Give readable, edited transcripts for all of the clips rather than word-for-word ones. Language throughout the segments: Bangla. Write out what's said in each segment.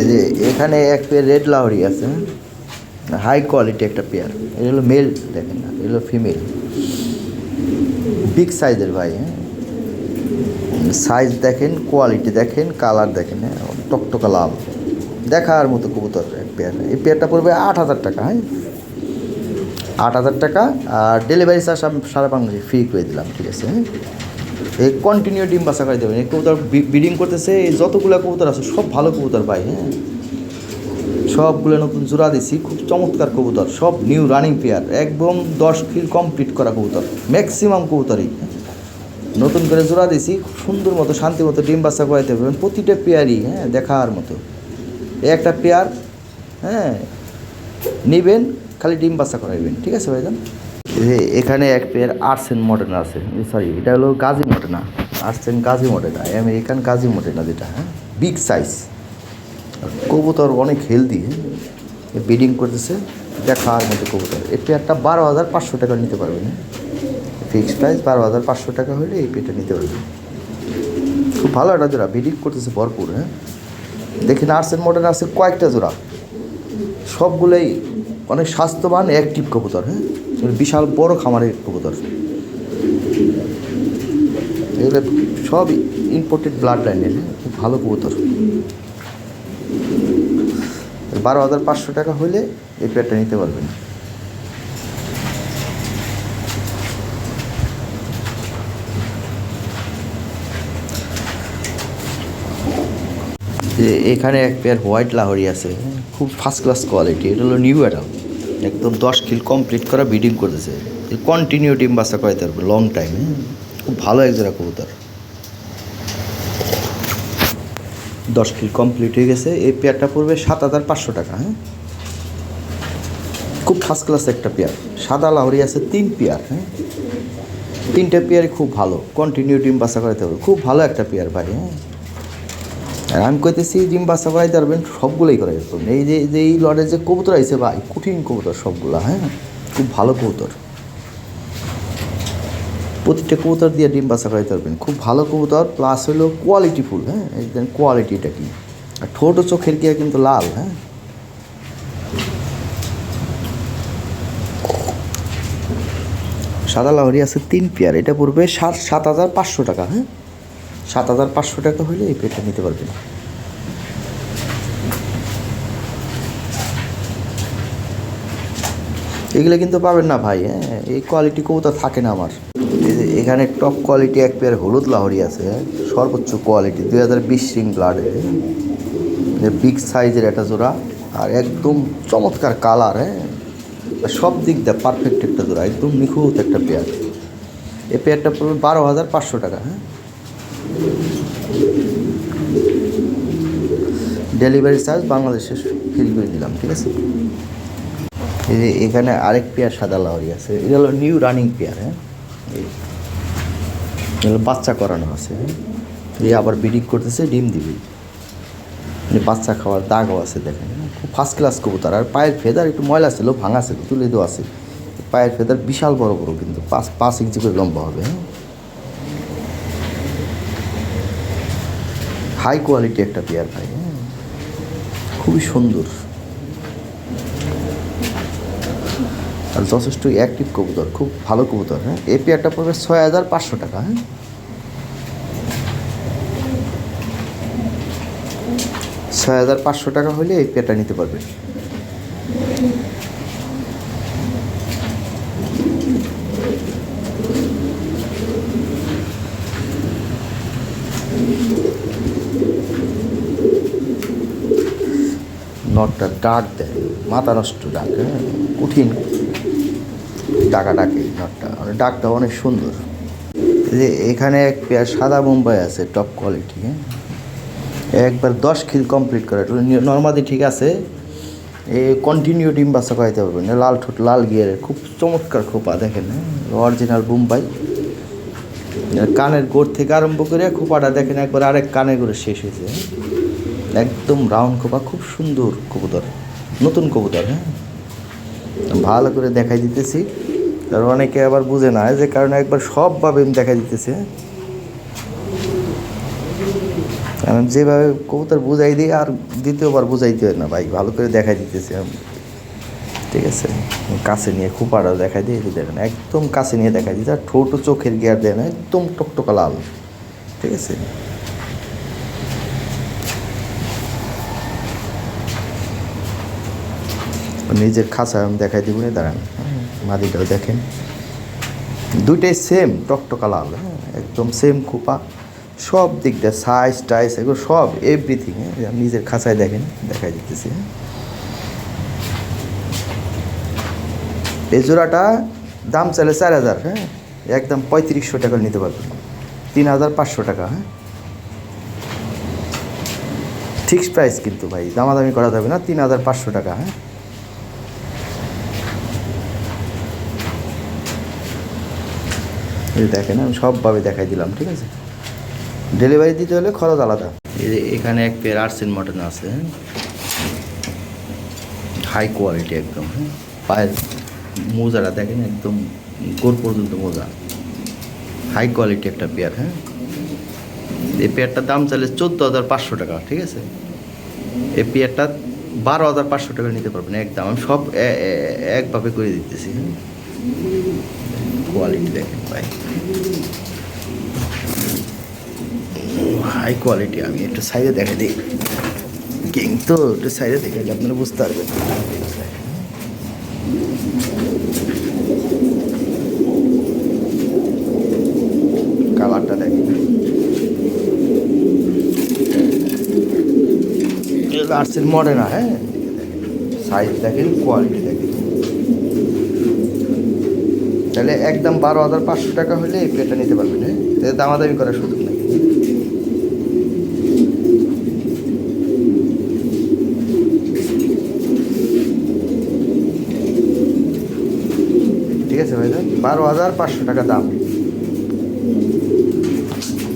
যে এখানে এক পেয়ার রেড লাহোরি আছে, হাই কোয়ালিটি একটা পেয়ার। এটা হলো মেল, দেখেন না, এটা হলো ফিমেল, বিগ সাইজের ভাই। হ্যাঁ, সাইজ দেখেন, কোয়ালিটি দেখেন, কালার দেখেন, হ্যাঁ টকটকা লাল, দেখার মতো কবুতর এক পেয়ার। এই পেয়ারটা পড়বে 8,000 টাকা। হ্যাঁ, 8,000 টাকা। আর ডেলিভারি চার্জ আমি সারা বাংলাদেশে ফ্রি করে দিলাম, ঠিক আছে? হ্যাঁ, এই কন্টিনিউ ডিম বাসা করে দেবেন। এই কবুতর ব্রিডিং করতেছে, এই যতগুলো কবুতর আছে সব ভালো কবুতর ভাই। হ্যাঁ, সবগুলো নতুন জোড়া দিছি, খুব চমৎকার কবুতর, সব নিউ রানিং পেয়ার, একদম 10 ফিল কমপ্লিট করা কবুতর, ম্যাক্সিমাম কবুতরই নতুন করে জোড়া দিছি। খুব সুন্দর মতো শান্তি মতো ডিম বাচ্চা করাইতে পারবেন প্রতিটা পেয়ারই। হ্যাঁ, দেখার মতো একটা পেয়ার। হ্যাঁ, নেবেন, খালি ডিম বাচ্চা করাইবেন, ঠিক আছে ভাইজান? এখানে এক পেয়ার আর্সেন মডেনা আছে, সরি এটা হলো Gazi Modena, আর্সেন Gazi Modena, American Gazi Modena যেটা। হ্যাঁ, বিগ সাইজ কবুতর, অনেক হেলদি, ব্রিডিং করতেছে, দেখার মতো কবুতর। এই পেয়ারটা 12,500 টাকা নিতে পারবেন। ফিক্সড প্রাইস 12,500 টাকা হলে এই পেয়ারটা নিতে পারবেন। খুব ভালো একটা জোড়া, ব্রিডিং করতেছে ভরপুর। হ্যাঁ, দেখেন আর্সেন মডেনা আছে কয়েকটা জোড়া, সবগুলোই অনেক স্বাস্থ্যবান অ্যাক্টিভ কবুতর। হ্যাঁ, বিশাল বড় খামারের কবুতর, এগুলো সব ইম্পোর্টেড ব্লাড লাইনের। খুব ভালো কবুতর। 12,500 টাকা হলে এই পেয়ারটা নিতে পারবেন। এখানে এক পেয়ার হোয়াইট লাহোরি আছে, খুব ফার্স্ট ক্লাস কোয়ালিটি। এটা হলো নিউ অ্যাডাল, একদম 10 কিল কমপ্লিট করা, ব্রিডিং করতেছে, কন্টিনিউ ডিম বাচ্চা করাইতে পারবে লং টাইম। খুব ভালো এক জোড়া কবুতর, 10 কিল কমপ্লিট হয়ে গেছে। এই পেয়ারটা পড়বে 7,500 টাকা। হ্যাঁ, খুব ফার্স্ট ক্লাস একটা পেয়ার। সাদা লাহোরি আছে 3 পেয়ার। হ্যাঁ, 3টে পেয়ারই খুব ভালো, কন্টিনিউ ডিম বাচ্চা করাইতে হবে, খুব ভালো একটা পেয়ার ভাই। হ্যাঁ, আর আমি কইতেছি ডিম বাচ্চা করাইতে পারবেন, সবগুলোই করাই পারবেন। এই যে এই লটের যে কবুতর আইছে ভাই, কঠিন কবুতর সবগুলা। হ্যাঁ, খুব ভালো কবুতর, প্রতিটা কবুতর দিয়ে ডিম বাচ্চা করাইতে পারবেন। খুব ভালো কবুতর, প্লাস হলো কোয়ালিটিফুল। হ্যাঁ, একদম কোয়ালিটিটা কি, আর ঠোঁট ও চোখের গিয়া কিন্তু লাল। হ্যাঁ, সাদা লাহোরি আছে 3 পেয়ার। এটা পড়বে 7,500 টাকা। হ্যাঁ, 7,500 টাকা হলে এই পেয়ারটা নিতে পারবেন। এগুলো কিন্তু পাবেন না ভাই। হ্যাঁ, এই কোয়ালিটি কবুতর থাকে না আমার। এখানে টপ কোয়ালিটি এক পেয়ার হলুদ লাহোরি আছে, সর্বোচ্চ কোয়ালিটি, 2020 রিং ব্লাডের, বিগ সাইজের একটা জোড়া, আর একদম চমৎকার কালার। হ্যাঁ, সব দিক দিয়ে পারফেক্ট একটা জোড়া, একদম নিখুঁত একটা পেয়ার। এই পেয়ারটা পড়বে 12,500 টাকা। হ্যাঁ, ডেলিভারি চার্জ বাংলাদেশে ফ্রি করে দিলাম, ঠিক আছে? এই যে এখানে আরেক পেয়ার সাদা লাহোরি আছে, এটা হলো নিউ রানিং পেয়ার। হ্যাঁ, এগুলো বাচ্চা করানো আছে। এই আবার ব্রিডিং করতেছে, ডিম দিবে, বাচ্চা খাওয়ার দাগও আছে, দেখেন। খুব ফার্স্ট ক্লাস কবুতর। আর পায়ের ফেদার একটু ময়লা ছিল, ভাঙা ছিল, তুলে দেওয়া আছে। পায়ের ফেদার বিশাল বড় বড়, কিন্তু 5 ইঞ্চি করে লম্বা হবে। হাই কোয়ালিটি একটা পেয়ার ভাই। হ্যাঁ, খুবই সুন্দর আর যথেষ্ট অ্যাক্টিভ কবুতর, খুব ভালো কবুতর। হ্যাঁ, এই পেয়ারটা পড়বে 6,500 টাকা। হ্যাঁ, 6,500 টাকা হলে এই পেয়ারটা নিতে পারবেন। নটটা ডাক দেয়, মাথা নষ্ট ডাক। হ্যাঁ, কঠিন ডাকা ডাকে নটটা, ডাকটা অনেক সুন্দর। যে এখানে এক পেয়ার সাদা মুম্বাই আছে, টপ কোয়ালিটি। হ্যাঁ, একবার 10 কিল কমপ্লিট করে, নর্মালি ঠিক আছে, এ কন্টিনিউ ডিম বাচ্চা করাইতে পারবেন। লাল ঠোঁট, লাল গিয়ারের, খুব চমৎকার খোপা, দেখেন। অরিজিনাল মুম্বাই, কানের গোড় থেকে আরম্ভ করে খোপাটা দেখেন, একবার আরেক কানের গোড়ে শেষ হয়েছে। একদম রাউন্ড খোপা, খুব সুন্দর কবুতর, নতুন কবুতর। হ্যাঁ, ভালো করে দেখাই দিতেছি, কারণ অনেকে আবার বুঝে না, যে কারণে একবার সবভাবে দেখাই দিতেছে। কারণ যেভাবে কবুতর বুঝাই দিই আর দ্বিতীয়বার বুঝাইতে হয় না ভাই, ভালো করে দেখাই দিতেছি আমি, ঠিক আছে? কাছে নিয়ে খুপাটাও দেখাই দিয়ে দেখেন, একদম কাছে নিয়ে দেখাই দিতে, আর ঠোঁট ও চোখের গিয়ার দেয় না, একদম টকটকা লাল, ঠিক আছে? নিজের খাঁচা আমি দেখাই দিব না, দাঁড়ান। মাদিটাও দেখেন, দুইটাই সেম টকটকা লাল, হ্যাঁ, একদম সেম খোপা, সব দিক দিয়ে সাইজ টাইজ এগুলো সব এভরিথিং, হ্যাঁ, নিজের খাঁচায় দেখেন, দেখাই দিতেছি। হ্যাঁ, এই জোড়াটা দাম চাইলে 4,000, হ্যাঁ, একদম 3500 টাকা নিতে পারবেন, 3,500 টাকা। হ্যাঁ, ফিক্সড প্রাইস কিন্তু ভাই, দামাদামি করা যাবে না, 3,500 টাকা। হ্যাঁ, এই দেখেন আমি সবভাবে দেখাই দিলাম, ঠিক আছে? ডেলিভারি দিতে হলে খরচ আলাদা। এই যে এখানে এক পেয়ার আর্সেন মটন আছে, হ্যাঁ, হাই কোয়ালিটি একদম। হ্যাঁ, পায়ের মোজাটা দেখেন, একদম গোড় পর্যন্ত মোজা, হাই কোয়ালিটি একটা পেয়ার। হ্যাঁ, এই পেয়ারটার দাম চাইলে 14,500 টাকা, ঠিক আছে? এই পেয়ারটা 12,500 টাকা নিতে পারবেন একদম, আমি সব একভাবে করে দিতেছি। হ্যাঁ, কোয়ালিটি দেখেন ভাই, হাই কোয়ালিটি। আমি একটু সাইডে দেখা দিই, কিং তো একটু সাইডে দেখে আপনারা বুঝতে পারবেন। কালারটা দেখেন, আর্টসের মডে না, হ্যাঁ, সাইজ দেখেন, কোয়ালিটি দেখেন। তাহলে একদম 12,500 টাকা হলে এই প্লেটটা নিতে পারবেন। হ্যাঁ, দামাদামি করার সুযোগ নেই। ঠিক আছে ভাই, 12,500 টাকা দাম।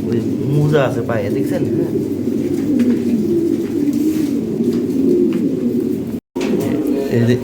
ওই মোজা আছে পায়ে, দেখছেন? হ্যাঁ, এই যে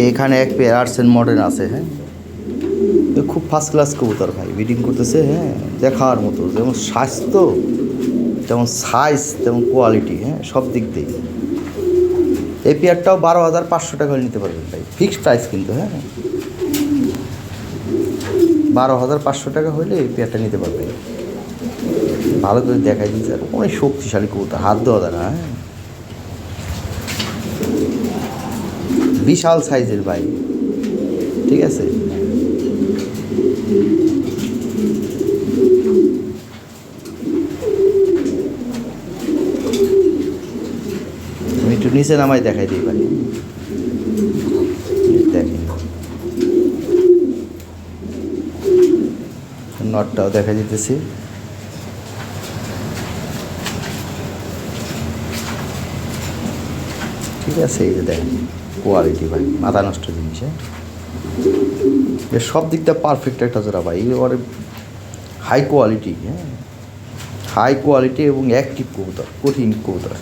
এখানে এক পেয়ার আর্টসেন মডার্ন আছে। হ্যাঁ, খুব ফার্স্ট ক্লাস কবুতর ভাই, ব্রিডিং করতেছে। হ্যাঁ, দেখার মতো, যেমন স্বাস্থ্য, যেমন সাইজ, তেমন কোয়ালিটি। হ্যাঁ, সব দিক দিয়ে এই পেয়ারটাও 12,500 টাকা নিতে পারবেন ভাই, ফিক্সড প্রাইস কিন্তু। হ্যাঁ, 12,500 টাকা হলে এই পেয়ারটা নিতে পারবেন। ভালো করে দেখাই দিচ্ছে, আর অনেক শক্তিশালী কবুতর, হাত দেওয়া যায় না। হ্যাঁ, বিশাল সাইজের ভাই, ঠিক আছে? আমি একটু নিচে নামাই দেখাই দিই ভাই, দেখেন নটটাও দেখা যেতেছি। ঠিক আছে, এই যে দেখেন কোয়ালিটি ভাই, মাথা নষ্ট জিনিস। হ্যাঁ, এর সব দিকটা পারফেক্ট একটা জোড়া ভাই, এবার হাই কোয়ালিটি। হ্যাঁ, হাই কোয়ালিটি এবং অ্যাক্টিভ কবুতর, কঠিন কবুতর।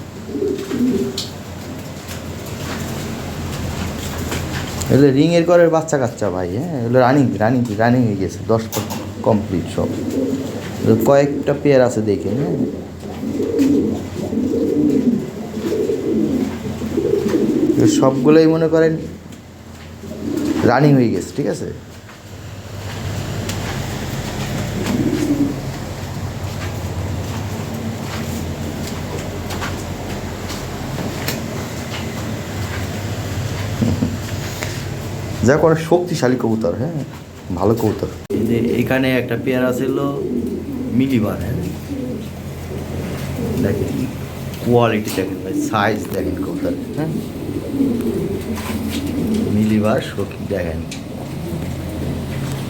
এগুলো রিংয়ের ঘরের বাচ্চা কাচ্চা ভাই। হ্যাঁ, এগুলো রানিং হয়ে গেছে, 10 কমপ্লিট সব। কয়েকটা পেয়ার আছে দেখে। হ্যাঁ, সবগুলোই মনে করেন রানিং হয়ে গেছে। ঠিক আছে, যা করে শক্তিশালী কবুতর। হ্যাঁ, ভালো কবুতর। এই যে এখানে একটা পেয়ার আছিল মিলিবার। হ্যাঁ, দেখেন কোয়ালিটি দেখেন ভাই, সাইজ দেখেন কবুতর। হ্যাঁ, মিলিবার সখী দেখেন,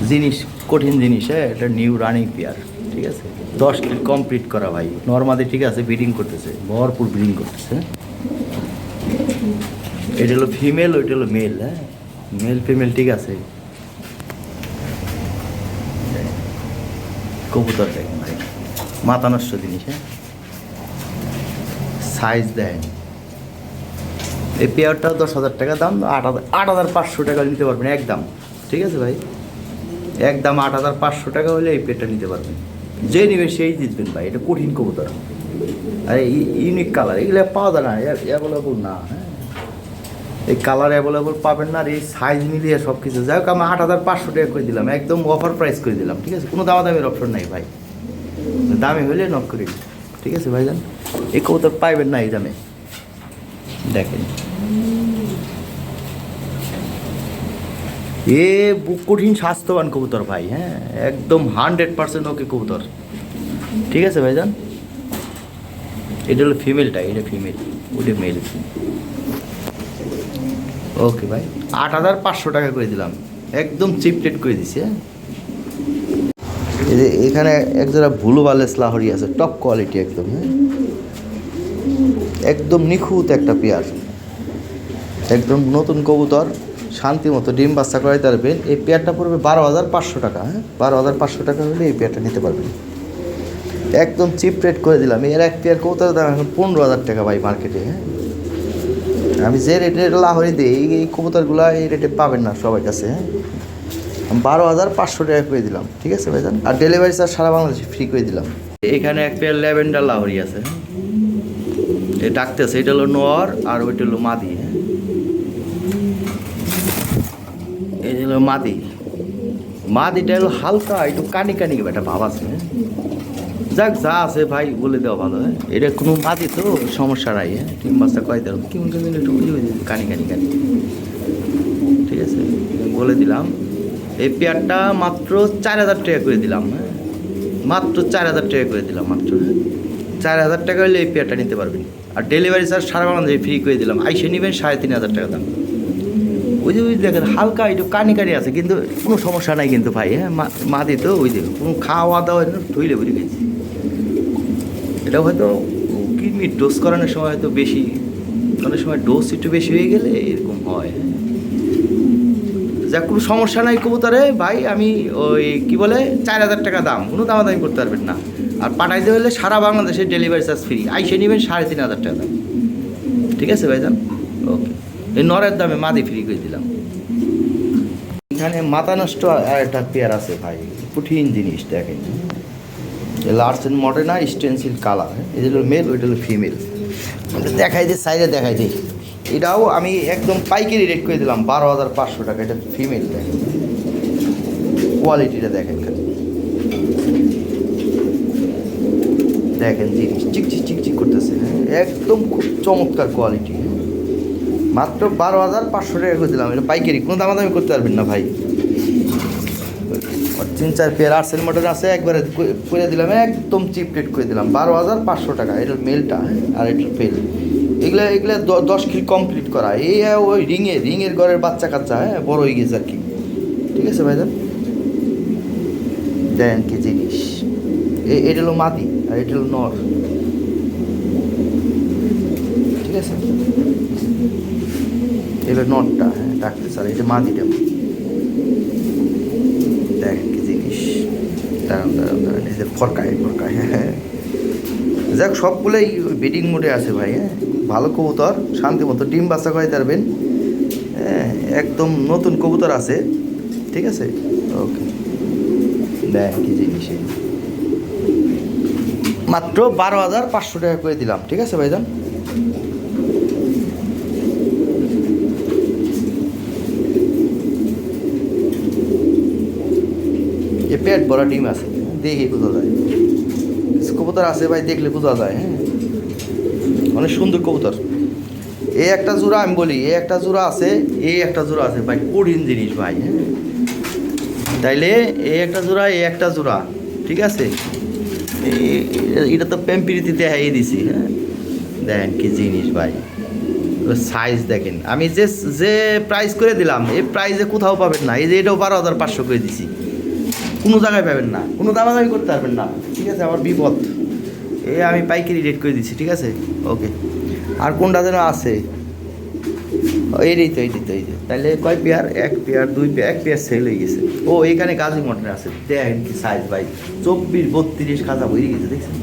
জিনিস কঠিন জিনিস। হ্যাঁ, এটা নিউ রানিং পেয়ার। ঠিক আছে, 10 কিল কমপ্লিট করা ভাই, নর্মালি। ঠিক আছে, ব্রিডিং করতেছে, ভরপুর ব্রিডিং করতেছে। এটা হলো ফিমেল, ওইটা হলো মেল। হ্যাঁ, মেল ফিমেল ঠিক আছে। কবুতর দেখেন ভাই, মাথা নষ্ট জিনিস। হ্যাঁ, সাইজ দেন। এই পেয়ারটা 10,000 টাকা দাম, 8,500 টাকা নিতে পারবেন একদম। ঠিক আছে ভাই, একদম 8,500 টাকা হলে এই পেয়ারটা নিতে পারবেন। যে নেবে সেই জিতবেন ভাই, এটা কঠিন কবুতর। আর ইউনিক কালার, এগুলো পাওয়া যায় না, অ্যাভেলেবল না। হ্যাঁ, এই কালার অ্যাভেলেবল পাবেন না। আর এই সাইজ মিলিয়ে সব কিছু, যাই হোক আমি 8,500 টাকা করে দিলাম, একদম অফার প্রাইস করে দিলাম। ঠিক আছে, কোনো দামাদামির অপশন নাই ভাই, দামি হলে নক করি। ঠিক আছে ভাইজান, এই কবুতর পাইবেন না এই দামে। দেখেন এ কঠিন স্বাস্থ্যবান কবুতর ভাই। হ্যাঁ, একদম 100% ওকে কবুতর। ঠিক আছে ভাইজান, এটা হলো ফিমেলটা, এটা ফিমেল, ওটা মেল। ওকে ভাই, 8,500 টাকা করে দিলাম, একদম চিপ রেট করে দিছি। হ্যাঁ, এখানে একজোড়া ভুলু বালেস লাহরি আছে, টপ কোয়ালিটি একদম। হ্যাঁ, একদম নিখুঁত একটা পেয়ার, একদম নতুন কবুতর, শান্তি মতো ডিম বাচ্চা করাইতে পারবেন। এই পেয়ারটা পড়বে 12,500 টাকা। হ্যাঁ, 12,500 টাকা হলে এই পেয়ারটা নিতে পারবেন, একদম চিপ রেট করে দিলাম। এর এক পেয়ার কবুতরের দাম এখন 15,000 টাকা ভাই মার্কেটে। হ্যাঁ, আমি যে রেটে লাহরি দিই, এই কবুতরগুলো এই রেটে পাবেন না সবার কাছে। হ্যাঁ, 12,500 টাকা করে দিলাম। ঠিক আছে ভাইজান, আর ডেলিভারি চার্জ সারা বাংলাদেশে ফ্রি করে দিলাম। এখানে এক পেয়ার ল্যাভেন্ডার লাহরি আছে। এ ডাকতেছে, এটা হলো নর আর ওইটা হলো মাদি। হ্যাঁ, এই হলো মাদি। মাদিটা হলো হালকা একটু কানি একটা ভাব আছে। হ্যাঁ, যাক যা আছে ভাই বলে দেওয়া ভালো। হ্যাঁ, এটা কোনো মাদি তো সমস্যা নাই। হ্যাঁ, ঠিক মাছটা কয় দেওয়া কেমন একটু কানি। ঠিক আছে, বলে দিলাম। এই পেয়ারটা মাত্র 4,000 টাকা করে দিলাম। হ্যাঁ, মাত্র 4,000 টাকা করে দিলাম মাত্র। 4,000 টাকা হলে এই পেয়ারটা নিতে পারবেন, আর ডেলিভারি চার্জ সারা বাংলাদেশে ফ্রি করে দিলাম। আইসে নেবেন 3,500 টাকা দাম। ওই যে দেখেন হালকা একটু কানি আছে, কিন্তু কোনো সমস্যা নাই কিন্তু ভাই। হ্যাঁ, মাদি তো ওই যে কোনো খাওয়া দাওয়া ধুইলে বুঝে গেছি। এটা হয়তো কিডনি ডোজ করানোর সময় হয়তো বেশি, অনেক সময় ডোজ একটু বেশি হয়ে গেলে এরকম হয়। যা কোনো সমস্যা নাই কবুতরে ভাই। আমি ওই কি বলে 4,000 টাকা দাম, কোনো দামাদামি করতে পারবেন না। আর পাঠাইতে হলে সারা বাংলাদেশে ডেলিভারি চার্জ ফ্রি। আইসে নেবেন 3,500 টাকা দাম। ঠিক আছে ভাইজান, ওকে। এই নরের দামে মাদি ফ্রি করে দিলাম। এখানে মাথা নষ্ট আর একটা পেয়ার আছে ভাই, কঠিন জিনিস। দেখেন লার্সেন মডেনা স্টেনসিল কালার। এই হলো মেল, ওইটা হলো ফিমেল। দেখাই দিই, সাইডে দেখাই দিই। এটাও আমি একদম পাইকারি রেট করে দিলাম 12,500 টাকা। এটা ফিমেল, দেখেন কোয়ালিটিটা দেখেন, দেখেন জিনিস চিকচিক করতেছে। একদম খুব চমৎকার কোয়ালিটি। মাত্র 12,500 টাকা করে দিলাম, এটা পাইকারি, কোনো দামাদামি করতে পারবেন না ভাই। 3-4 পেয়ার আর্সেল মডেল আছে, একবারে করে দিলাম, একদম চিপ রেট করে দিলাম 12,500 টাকা। এটা মেলটা, আর এটা ফেল। এগুলো 10 কিল কমপ্লিট করা। এই ওই রিংয়ের ঘরের বাচ্চা কাচ্চা। হ্যাঁ, বড় হয়ে গেছে আর কি। ঠিক আছে ভাইজান, দেন কি জিনিস। এটা হলো মাদি আর এটা হলো নর। ঠিক ঠিক আছে, এবার নটটা, হ্যাঁ ডাকতে স্যার, এটা মাদিটা, দেখেন কি জিনিস, দাঁড়ান এদের ফরকায় হ্যাঁ। যাক সবগুলোই ব্রিডিং মোডে আছে ভাই, হ্যাঁ ভালো কবুতর, শান্তি মতো ডিম বাচ্চা করে পারবেন, হ্যাঁ একদম নতুন কবুতর আছে, ঠিক আছে। ওকে, দেখ কি জিনিস, মাত্র 12,500 টাকা করে দিলাম, ঠিক আছে ভাইজান। এ পেট ভরা ডিম আছে, দেখে বোঝা যায়, কবুতর আছে ভাই, দেখলে বোঝা যায়, হ্যাঁ অনেক সুন্দর কবুতর। এই একটা জোড়া আমি বলি, এই একটা জোড়া আছে, এই একটা জোড়া আছে ভাই, কঠিন জিনিস ভাই, হ্যাঁ তাইলে এই একটা জোড়া, এই একটা জোড়া, ঠিক আছে। এটা তো প্যাম্পিরিতে দেখাই দিছি, হ্যাঁ দেখেন কি জিনিস ভাই, সাইজ দেখেন। আমি যে যে প্রাইস করে দিলাম, এই প্রাইসে কোথাও পাবেন না, এই যে এটাও 12,500 করে দিছি, কোনো জায়গায় পাবেন না, কোনো দামাদামি করতে পারবেন না, ঠিক আছে। আমার বিপদ, এ আমি পাইকারি রেট করে দিচ্ছি, ঠিক আছে। ওকে, আর কোনটা যেন আছে, এই তো তাহলে কয় পেয়ার, এক পেয়ার, দুই পেয়ার, এক পেয়ার সেল হয়ে গেছে। ও এখানে গাজী মটন আছে, দেখেন কি সাইজ ভাই, 24-32 খাঁচা হয়ে গেছে, দেখছেন।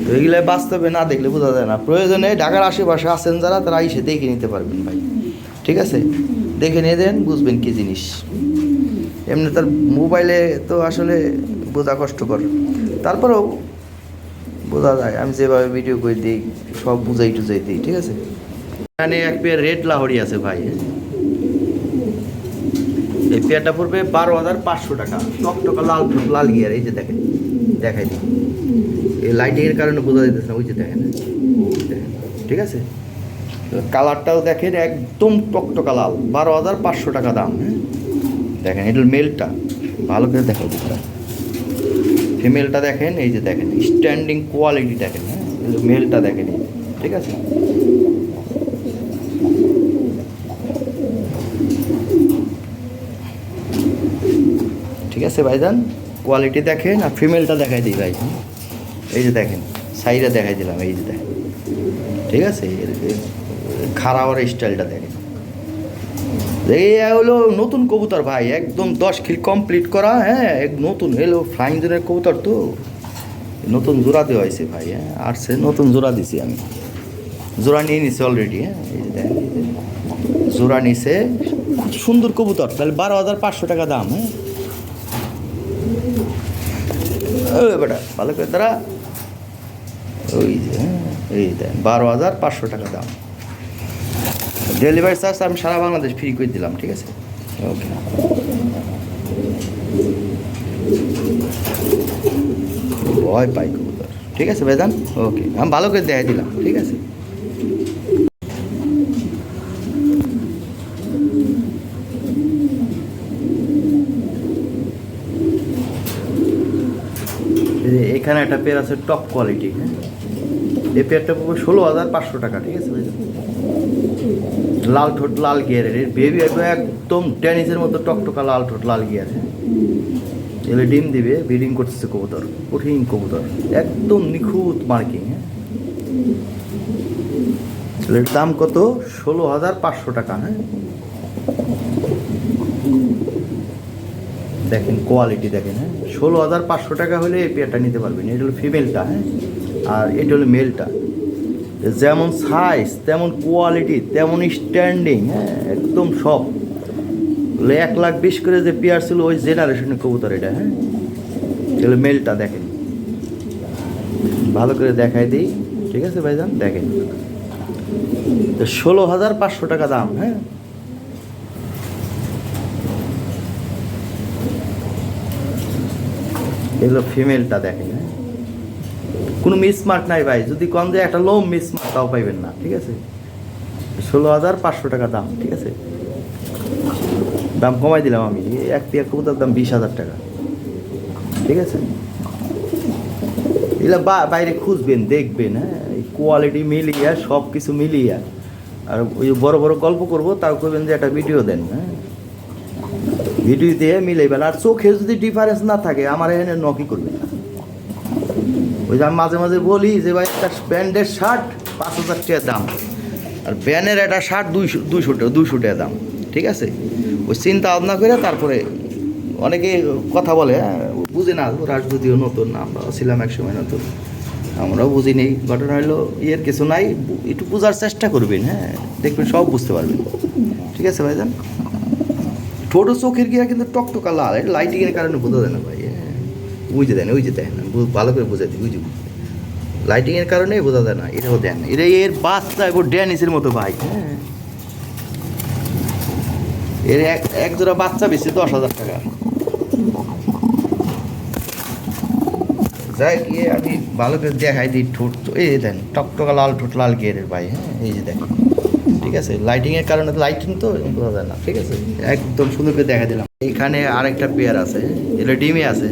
তো এগুলো বাস্তবে না দেখলে বোঝা যায় না, প্রয়োজনে ঢাকার আশেপাশে আছেন যারা, তারা এসে দেখে নিতে পারবেন ভাই, ঠিক আছে। দেখে নিয়ে দেন, বুঝবেন কি জিনিস। এমনি তার মোবাইলে তো আসলে বোঝা কষ্টকর, তারপরেও বোঝা যায়, আমি যেভাবে ভিডিও করে দিই সব বুঝাই টুজাই দিই, ঠিক আছে। এখানে এক পেয়ার রেড লাহোরি আছে ভাই, এই পেয়ারটা পড়বে 12,500 টাকা, টকটকা লাল লাল গিয়ার, এই যে দেখেন, দেখাই দিই, এই লাইটিংয়ের কারণে বোঝা যাইতেছে না, ওই যে দেখেন, ঠিক আছে। কালারটাও দেখেন একদম টকটকা লাল, 12,500 টাকা দাম, হ্যাঁ দেখেন। এটা মেলটা, ভালো করে দেখো দুটা, ফিমেলটা দেখেন, এই যে দেখেন স্ট্যান্ডিং কোয়ালিটি দেখেন, হ্যাঁ মেলটা দেখেন, এই ঠিক আছে। ঠিক আছে ভাইজান, কোয়ালিটি দেখেন, আর ফিমেলটা দেখাই দিই ভাই, এই যে দেখেন সাইডে দেখাই দিলাম, এই যে দেখেন, ঠিক আছে। খারাওয়ার স্টাইলটা দেখেন, এই হলো নতুন কবুতর ভাই, একদম 10 খিল কমপ্লিট করা, হ্যাঁ নতুন এলো ফ্লাইং জোনের কবুতর, তো নতুন জোড়া দেওয়া হয়েছে ভাই, হ্যাঁ আর সে নতুন জোড়া দিছি আমি, জোড়া নিয়ে নিছি অলরেডি, হ্যাঁ এই যে দেখেন, জোড়া নিছে, খুব সুন্দর কবুতর, তাহলে 12,500 টাকা দাম, হ্যাঁ বেটা ভালো করে তারা, ওই যে এই দেন 12,500 টাকা দাম, ডেলিভারি চার্জ আমি সারা বাংলাদেশ ফ্রি করে দিলাম, ঠিক আছে। ওকে, ভয় পাই কবুতর, ঠিক আছে ভাইজান। ওকে, আমি ভালো করে দেখাই দিলাম, ঠিক আছে। এখানে একটা পেয়ার আছে টপ কোয়ালিটি, হ্যাঁ এই পেয়ারটা পড়বে 16,500 টাকা, ঠিক আছে ভাইজান। লাল ঠোঁট লাল গিয়ারের, এর বেবি একদম টেনিসের মতো টকটকা লাল ঠোঁট লাল গিয়ার, হ্যাঁ এগুলো ডিম দিবে, ব্রিডিং করতেছে কবুতর, কঠিন কবুতর, একদম নিখুঁত মার্কিং, হ্যাঁ এর দাম কত, 16,500 টাকা, হ্যাঁ দেখেন কোয়ালিটি দেখেন, হ্যাঁ 16,500 টাকা হলে এই পেয়ারটা নিতে পারবেন। এটা হলো ফিমেলটা, হ্যাঁ আর এটা হলো মেলটা, যেমন সাইজ তেমন কোয়ালিটি তেমন স্ট্যান্ডিং, হ্যাঁ একদম সব 1,20,000 করে যে পেয়ার ছিল ওই জেনারেশনের কবুতর এটা, হ্যাঁ এগুলো মেলটা দেখেন, ভালো করে দেখাই দিই, ঠিক আছে ভাইজান। দেখেন 16,500 টাকা দাম, হ্যাঁ এগুলো ফিমেলটা দেখেন, হ্যাঁ কোনো মিসমার্ক নাই ভাই, যদি কম যে একটা লো মিসমার্ক তাও পাইবেন না, ঠিক আছে। 16,500 টাকা দাম, ঠিক আছে, দাম কমাই দিলাম আমি, এক পেয়ার কবুতর দাম 20,000 টাকা, ঠিক আছে। এগুলো বাইরে খুঁজবেন দেখবেন, হ্যাঁ এই কোয়ালিটি মিলিয়ে সব কিছু মিলিয়ে, আর ওই বড় বড় গল্প করবো তাও করবেন যে একটা ভিডিও দেন, হ্যাঁ ভিডিও দিয়ে মিলাইবেন, আর চোখে যদি ডিফারেন্স না থাকে আমার এখানে নকি করবেন না। ওই যে আমি মাঝে মাঝে বলি যে ভাই একটা ব্র্যান্ডের শার্ট 5,000 টাকা দাম। আর ব্যানের একটা শার্ট 200 টাকা দাম, ঠিক আছে? ওই চিন্তা ভাবনা করে তারপরে অনেকে কথা বলে, বুঝি না, রাজনীতিও নতুন, আমরাও ছিলাম এক সময় নতুন, আমরাও বুঝি নেই। ঘটনা হলো ইয়ের কিছু নাই, একটু বোঝার চেষ্টা করবেন, হ্যাঁ, দেখবেন সব বুঝতে পারবেন, ঠিক আছে ভাইজান? ছোটো চোখের গিয়া কিন্তু টকটকা লাল, এটা লাইটিংয়ের কারণে বোঝা যায় না ভাই, হ্যাঁ, বুঝে দেন, ওই যে দেখেন, ভালো করে বোঝাই দিই, বুঝি লাইটিংয়ের কারণে বোঝা যায় না, এটাও দেন, এটা এর বাচ্চা এবার ড্যানিসের মতো ভাই, হ্যাঁ, এর এক জোড়া বাচ্চা বেশি 10,000 টাকা। যাই গিয়ে আমি ভালো করে দেখাই দিই ঠোঁট, এই দেন টকটকা লাল ঠোঁট, লাল গিয়ারের ভাই, হ্যাঁ, এই যে দেখেন, ঠিক আছে? লাইটিংয়ের কারণে, লাইটিং তো বোঝা যায় না, ঠিক আছে? একদম সুন্দর করে দেখা দিলাম। এখানে আরেকটা পেয়ার আছে, এটা ডিমে আছে,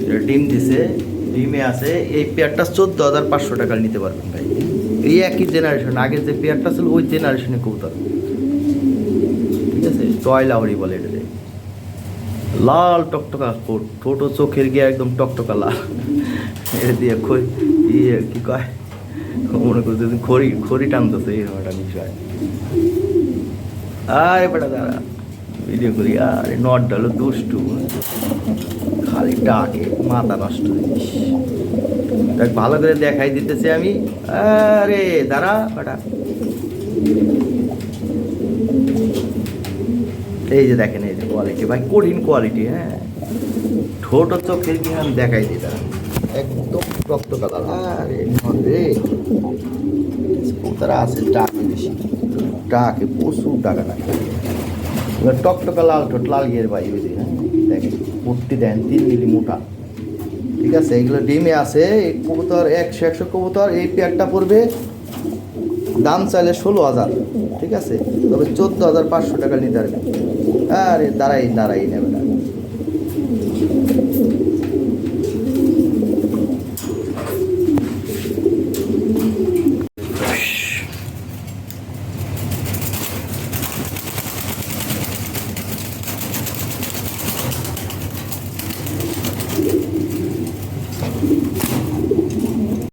এটা ডিম দিছে, ডিমে আছে। এই পেয়ারটা 14,500 টাকা নিতে পারবেন ভাই। এই একই জেনারেশন, আগের যে পেয়ারটা ছিল ওই জেনারেশনে কবুতর, ঠিক আছে? টয় লাউরি বলে এটাতে, লাল টকটকা ছোট চোখের গিয়ে একদম টকটকা লাল, এটা দিয়ে ইয়ে কি কয়, মনে করছে খড়ি টানতেছে, এরকম একটা বিষয়। আরে বেটা দাঁড়া, ভিডিও করি। আরে নটটা হলো দুষ্টু, খালি ডাকে, মাথা নষ্ট জিনিস। দেখ ভালো করে দেখাই দিতেছি আমি। আরে দাঁড়া বেটা, এই যে দেখেন, এই যে কোয়ালিটি ভাই, কঠিন কোয়ালিটি, হ্যাঁ। ছোট চোখের কি আমি দেখাই দিই, দাঁড়া, একদম রক্ত কালার। আরে রে, তারা আছে ডাকে বেশি, ডাকে প্রচুর টাকা লাগে। এবার টকটকা লাল ঠোঁট, লাল গিয়ে ভাই, ওই যে, হ্যাঁ, দেখেন ভর্তি দেন 3 মিলি মোটা, ঠিক আছে? এগুলো ডিমে আছে। এই কবুতর 100 কবুতর, এই পেয়ারটা পড়বে দাম চাইলে 16,000, ঠিক আছে? তবে 14,500 টাকা নিতে পারবে। আরে দাঁড়াই নেবে না।